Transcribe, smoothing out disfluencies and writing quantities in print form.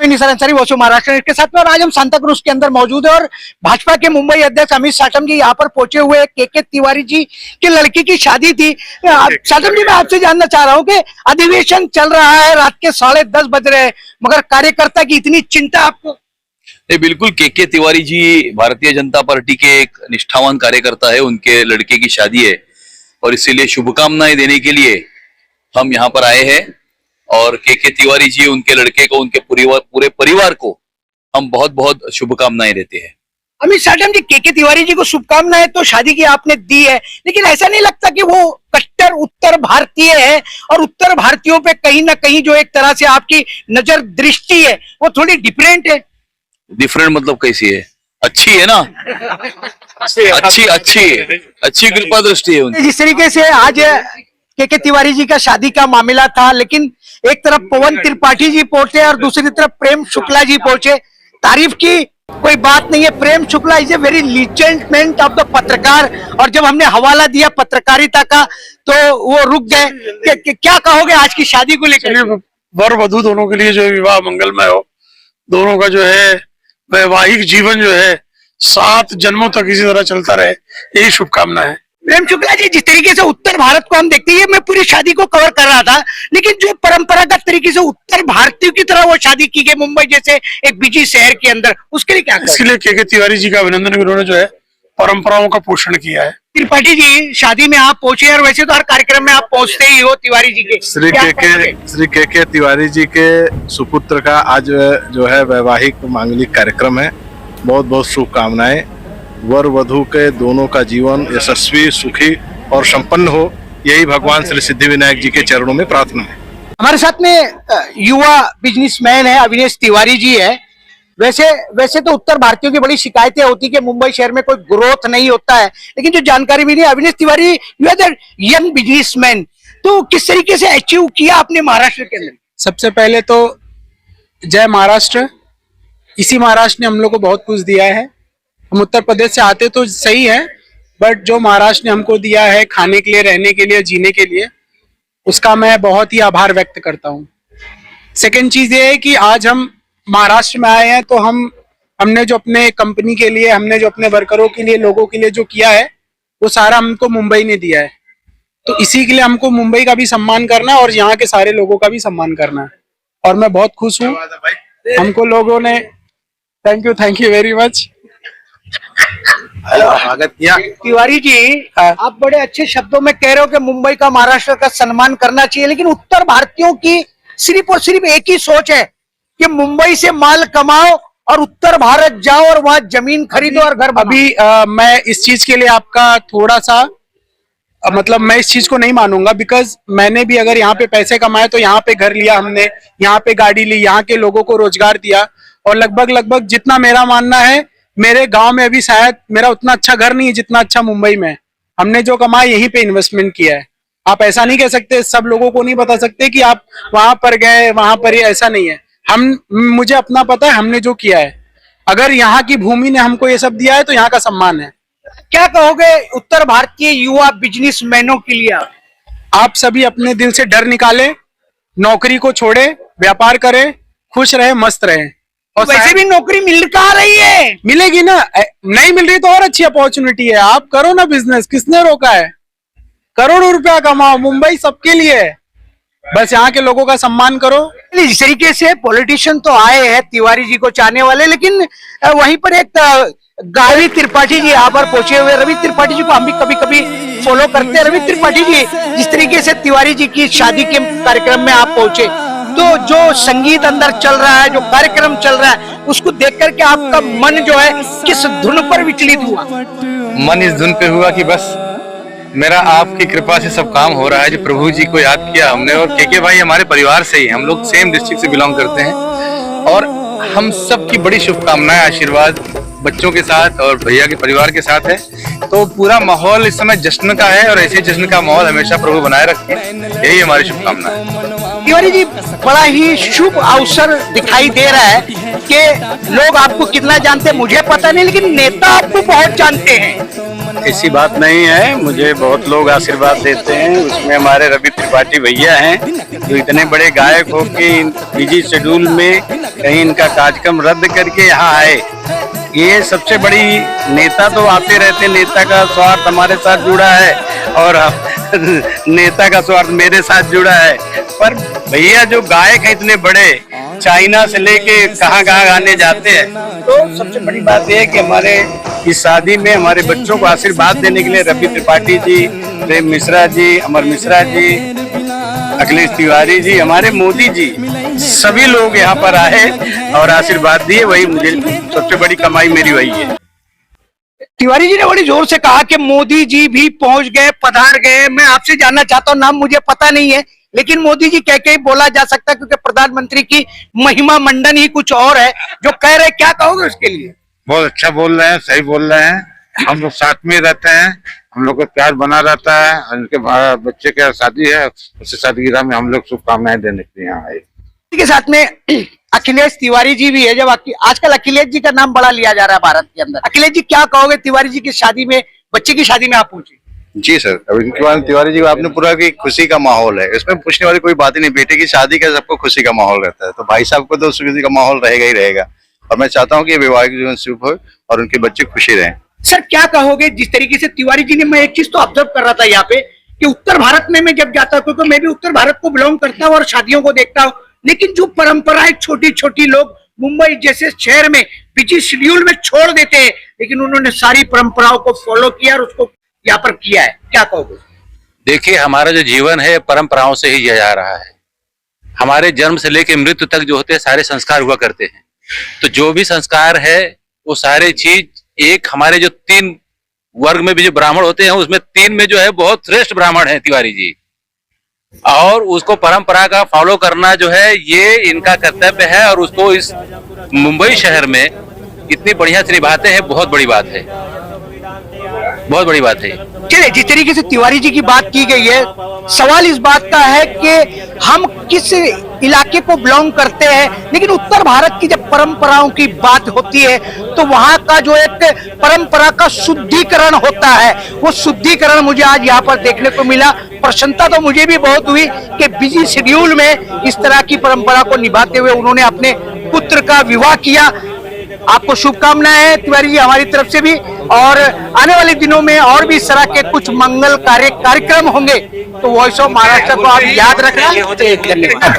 निसार अंसारी वो महाराष्ट्र के साथ में, और आज हम सांता क्रूज के अंदर मौजूद है और भाजपा के मुंबई अध्यक्ष अमित शाह जी यहाँ पर पहुंचे हुए। के तिवारी जी की लड़की की शादी थी। शाह जी, मैं आपसे जानना चाह रहा हूँ कि अधिवेशन चल रहा है, रात के 10:30 बज रहे हैं, मगर कार्यकर्ता की इतनी चिंता आपको? बिल्कुल, के तिवारी जी भारतीय जनता पार्टी के एक निष्ठावान कार्यकर्ता है। उनके लड़के की शादी है और इसीलिए शुभकामनाएं देने के लिए हम यहाँ पर आए हैं। और के तिवारी जी, उनके लड़के को, उनके पूरे परिवार को हम बहुत बहुत शुभकामनाएं देते हैं। अमित शाह जी, के तिवारी जी को शुभकामनाएं तो शादी की आपने दी है, लेकिन ऐसा नहीं लगता कि वो कट्टर उत्तर भारतीय है और उत्तर भारतीयों पे कहीं ना कहीं जो एक तरह से आपकी नजर दृष्टि है वो थोड़ी डिफरेंट है? डिफरेंट मतलब कैसी है? अच्छी है ना, अच्छी कृपा दृष्टि है उनकी। जिस तरीके से आज के तिवारी जी का शादी का मामला था, लेकिन एक तरफ पवन त्रिपाठी जी पहुंचे और दूसरी तरफ प्रेम शुक्ला जी पहुंचे। तारीफ की कोई बात नहीं है, Prem Shukla is a very legend of the पत्रकार, और जब हमने हवाला दिया पत्रकारिता का तो वो रुक गए। क्या कहोगे आज की शादी को लेकर? वर वधू दोनों के लिए जो विवाह मंगलमय हो, दोनों का जो है वैवाहिक जीवन जो है 7 जन्मों तक इसी तरह चलता रहे, यही शुभकामना है। प्रेम शुक्ला जी, जिस तरीके से उत्तर भारत को हम देखते हैं, मैं पूरी शादी को कवर कर रहा था, लेकिन जो परंपरागत तरीके से उत्तर भारतीयों की तरह वो शादी की गई मुंबई जैसे एक बिजी शहर के अंदर, उसके लिए क्या करें? इसलिए के तिवारी जी का अभिनंदन, उन्होंने जो है परंपराओं का पोषण किया है। त्रिपाठी जी, शादी में आप पहुंचे और वैसे तो हर कार्यक्रम में आप पहुंचते ही हो तिवारी जी के। श्री के तिवारी जी के सुपुत्र का आज जो है वैवाहिक मांगलिक कार्यक्रम है। बहुत बहुत शुभकामनाएं। वर वधू के दोनों का जीवन यशस्वी, सुखी और संपन्न हो, यही भगवान श्री सिद्धिविनायक जी के चरणों में प्रार्थना है। हमारे साथ में युवा बिजनेसमैन है अविनेश तिवारी जी है। वैसे तो उत्तर भारतीयों की बड़ी शिकायतें होती कि मुंबई शहर में कोई ग्रोथ नहीं होता है, लेकिन जो जानकारी मिली, Avinesh Tiwari you are the young businessman, तो किस तरीके से अचीव किया आपने महाराष्ट्र के अंदर? सबसे पहले तो जय महाराष्ट्र। इसी महाराष्ट्र ने हम लोग को बहुत कुछ दिया है। हम उत्तर प्रदेश से आते तो सही है, बट जो महाराष्ट्र ने हमको दिया है खाने के लिए, रहने के लिए, जीने के लिए, उसका मैं बहुत ही आभार व्यक्त करता हूँ। सेकेंड चीज ये है कि आज हम महाराष्ट्र में आए हैं तो हमने जो अपने कंपनी के लिए, हमने जो अपने वर्करों के लिए, लोगों के लिए जो किया है, वो सारा हमको मुंबई ने दिया है। तो इसी के लिए हमको मुंबई का भी सम्मान करना है और यहाँ के सारे लोगों का भी सम्मान करना है, और मैं बहुत खुश हूँ। हमको लोगों ने थैंक यू वेरी मच स्वागत किया। तिवारी जी, आप बड़े अच्छे शब्दों में कह रहे हो कि मुंबई का, महाराष्ट्र का सम्मान करना चाहिए, लेकिन उत्तर भारतीयों की सिर्फ और सिर्फ एक ही सोच है कि मुंबई से माल कमाओ और उत्तर भारत जाओ और वहां जमीन खरीदो और घर बनाओ। मैं इस चीज के लिए आपका थोड़ा सा मतलब मैं इस चीज को नहीं मानूंगा, बिकॉज मैंने भी अगर यहाँ पे पैसे कमाए तो यहाँ पे घर लिया, हमने यहाँ पे गाड़ी ली, यहाँ के लोगों को रोजगार दिया, और लगभग जितना मेरा मानना है, मेरे गांव में अभी शायद मेरा उतना अच्छा घर नहीं है जितना अच्छा मुंबई में। हमने जो कमाया यहीं पे इन्वेस्टमेंट किया है। आप ऐसा नहीं कह सकते, सब लोगों को नहीं बता सकते कि आप वहां पर गए, वहां पर, ऐसा नहीं है। मुझे अपना पता है हमने जो किया है। अगर यहाँ की भूमि ने हमको ये सब दिया है तो यहाँ का सम्मान है। क्या कहोगे उत्तर भारतीय युवा बिजनेसमैनों के लिए? आप सभी अपने दिल से डर निकाले, नौकरी को छोड़े, व्यापार करें, खुश रहे, मस्त रहे। और वैसे भी नौकरी मिल कहाँ रही है? मिलेगी ना, नहीं मिल रही तो और अच्छी अपॉर्चुनिटी है। आप करो ना बिजनेस, किसने रोका है? करोड़ों रुपया कमाओ, मुंबई सबके लिए है, बस यहाँ के लोगों का सम्मान करो। इस तरीके से पॉलिटिशियन तो आए हैं तिवारी जी को चाहने वाले, लेकिन वहीं पर एक रवि त्रिपाठी जी यहाँ पर पहुंचे हुए। रवि त्रिपाठी जी को हम भी कभी कभी फॉलो करते हैं। रवि त्रिपाठी जी, जिस तरीके से तिवारी जी की शादी के कार्यक्रम में आप पहुंचे, तो जो संगीत अंदर चल रहा है, जो कार्यक्रम चल रहा है, उसको देख करके आपका मन जो है किस धुन पर विचलित हुआ? मन इस धुन पे हुआ कि बस मेरा आपकी कृपा से सब काम हो रहा है। जो प्रभु जी को याद किया हमने, और के भाई हमारे परिवार से ही, हम लोग सेम डिस्ट्रिक्ट से बिलोंग करते हैं, और हम सब की बड़ी शुभकामनाएं, आशीर्वाद बच्चों के साथ और भैया के परिवार के साथ है। तो पूरा माहौल इस समय जश्न का है, और ऐसे जश्न का माहौल हमेशा प्रभु बनाए रखे, यही हमारी शुभकामना है। तिवारी जी, बड़ा ही शुभ अवसर दिखाई दे रहा है कि लोग आपको कितना जानते हैं मुझे पता नहीं, लेकिन नेता आपको बहुत जानते हैं। ऐसी बात नहीं है, मुझे बहुत लोग आशीर्वाद देते हैं। उसमें हमारे रवि त्रिपाठी भैया हैं जो इतने बड़े गायक हो के बिजी शेड्यूल में कहीं इनका कार्यक्रम रद्द करके यहाँ आए। ये सबसे बड़ी, नेता तो आते रहते, नेता का स्वार्थ हमारे साथ जुड़ा है और नेता का स्वार्थ मेरे साथ जुड़ा है, पर भैया जो गायक हैं इतने बड़े, चाइना से लेके कहाँ कहाँ गाने जाते हैं, तो सबसे बड़ी बात यह है कि हमारे इस शादी में हमारे बच्चों को आशीर्वाद देने के लिए रवि त्रिपाठी जी, प्रेम मिश्रा जी, अमर मिश्रा जी, अखिलेश तिवारी जी, हमारे मोदी जी, सभी लोग यहाँ पर आए और आशीर्वाद दिए। वही मुझे सबसे बड़ी कमाई मेरी वही है। तिवारी जी ने बड़ी जोर से कहा कि मोदी जी भी पहुंच गए, पधार गए। मैं आपसे जानना चाहता हूँ, नाम मुझे पता नहीं है, लेकिन मोदी जी कह के ही बोला जा सकता है क्योंकि प्रधानमंत्री की महिमा मंडन ही कुछ और है जो कह रहे। क्या कहोगे उसके लिए? बहुत अच्छा बोल रहे हैं, सही बोल रहे हैं। हम लोग साथ में रहते हैं, हम लोग का प्यार बना रहता है। उनके बच्चे का शादी है, उस सालगिरह में हम लोग शुभकामनाएं देने के लिए यहाँ आए। के साथ में अखिलेश तिवारी जी भी है। जब आजकल अखिलेश जी का नाम बड़ा लिया जा रहा है भारत के अंदर। अखिलेश जी, क्या कहोगे तिवारी जी की शादी में, बच्चे की शादी में आप पहुंचे? जी सर, अभी तिवारी जी आपने पूरा की खुशी का माहौल है, इसमें पूछने वाली कोई बात ही नहीं। बेटे की शादी का सबको खुशी का माहौल रहता है, तो भाई साहब को तो खुशी का माहौल रहेगा ही रहेगा। और मैं चाहता हूँ कि वैवाहिक जीवन शुभ हो और उनके बच्चे खुशी रहें। सर, क्या कहोगे जिस तरीके से तिवारी जी ने, मैं एक चीज तो ऑब्जर्व कर रहा था यहाँ पे कि उत्तर भारत में मैं जब जाता हूँ, क्योंकि मैं भी उत्तर भारत को बिलोंग करता हूँ और शादियों को देखता हूँ, लेकिन जो परंपराएं छोटी छोटी लोग मुंबई जैसे शहर में बिजी शेड्यूल में छोड़ देते हैं, लेकिन उन्होंने सारी परंपराओं को फॉलो किया और उसको यहाँ पर किया है। क्या कहोगे? देखिए, हमारा जो जीवन है परंपराओं से ही जिया जा रहा है। हमारे जन्म से लेकर मृत्यु तक जो होते हैं सारे संस्कार हुआ करते हैं। तो जो भी संस्कार है वो सारे चीज, एक हमारे जो 3 वर्ग में भी जो ब्राह्मण होते हैं उसमें 3 में जो है बहुत श्रेष्ठ ब्राह्मण है तिवारी जी, और उसको परंपरा का फॉलो करना जो है ये इनका कर्तव्य है। और उसको इस मुंबई शहर में इतनी बढ़िया से निभाते हैं, बहुत बड़ी बात है, बहुत बड़ी बात है। चलिए, जिस तरीके से तिवारी जी की बात की गई है, सवाल इस बात का है कि हम किस इलाके को बिलोंग करते हैं, लेकिन उत्तर भारत की जब परंपराओं की बात होती है तो वहां का जो एक परंपरा का शुद्धिकरण होता है, वो शुद्धिकरण मुझे आज यहाँ पर देखने को मिला। प्रसन्नता तो मुझे भी बहुत हुई कि बिजी शेड्यूल में इस तरह की परंपरा को निभाते हुए उन्होंने अपने पुत्र का विवाह किया। आपको शुभकामनाएं तिवारी जी हमारी तरफ से भी, और आने वाले दिनों में और भी इस तरह के कुछ मंगल कार्यक्रम होंगे तो वॉइस ऑफ महाराष्ट्र को आप याद रखना। धन्यवाद।